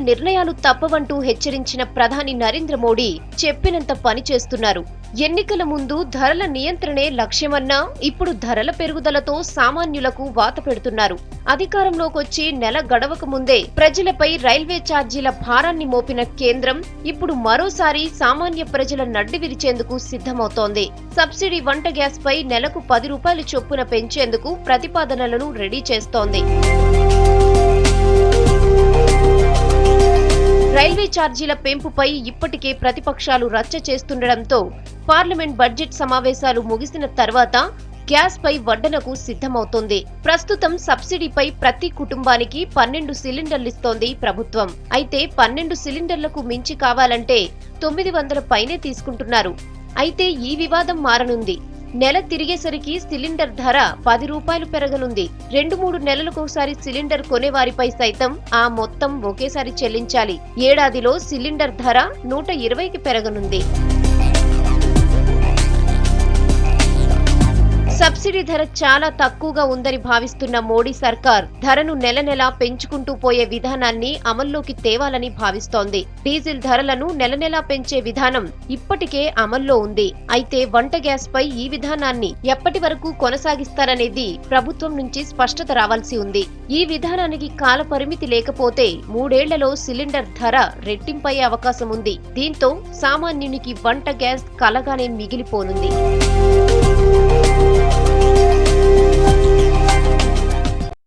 నిర్ణయాలు తప్పవంటూ హెచ్చరించిన ప్రధాని నరేంద్ర మోడీ చెప్పినంత పని చేస్తున్నారు. ఎన్నికల ముందు ధరల నియంత్రణే లక్ష్యమన్నా ఇప్పుడు ధరల పెరుగుదలతో సామాన్యులకు వాత పెడుతున్నారు. అధికారంలోకొచ్చి నెల గడవక ముందే ప్రజలపై రైల్వే ఛార్జీల భారాన్ని మోపిన కేంద్రం ఇప్పుడు మరోసారి సామాన్య ప్రజల నడ్డి విరిచేందుకు సిద్ధమవుతోంది. సబ్సిడీ వంట గ్యాస్ పై నెలకు 10 రూపాయలు చొప్పున పెంచేందుకు ప్రతిపాదనలను రెడీ చేస్తోంది. రైల్వే ఛార్జీల పెంపుపై ఇప్పటికే ప్రతిపక్షాలు రచ్చ చేస్తుండటంతో పార్లమెంట్ బడ్జెట్ సమావేశాలు ముగిసిన తర్వాత గ్యాస్ పై వడ్డనకు సిద్ధమవుతోంది. ప్రస్తుతం సబ్సిడీపై ప్రతి కుటుంబానికి 12 సిలిండర్లిస్తోంది ప్రభుత్వం. అయితే 12 సిలిండర్లకు మించి కావాలంటే 900 పైనే తీసుకుంటున్నారు. అయితే ఈ వివాదం మారనుంది. నెల తిరిగేసరికి సిలిండర్ ధర 10 రూపాయలు పెరగనుంది. 2-3 నెలలకోసారి సిలిండర్ కొనేవారిపై సైతం ఆ మొత్తం ఒకేసారి చెల్లించాలి. ఏడాదిలో సిలిండర్ ధర 120కి పెరగనుంది. సబ్సిడీ ధర చాలా తక్కువగా ఉందని భావిస్తున్న మోడీ సర్కార్ ధరను నెల నెలా పెంచుకుంటూ పోయే విధానాన్ని అమల్లోకి తేవాలని భావిస్తోంది. డీజిల్ ధరలను నెల నెలా పెంచే విధానం ఇప్పటికే అమల్లో ఉంది. అయితే వంట గ్యాస్ పై ఈ విధానాన్ని ఎప్పటి వరకు కొనసాగిస్తారనేది ప్రభుత్వం నుంచి స్పష్టత రావాల్సి ఉంది. ఈ విధానానికి కాల పరిమితి లేకపోతే 3 ఏళ్లలో సిలిండర్ ధర రెట్టింపయ్యే అవకాశం ఉంది. దీంతో సామాన్యునికి వంట గ్యాస్ కలగానే మిగిలిపోనుంది.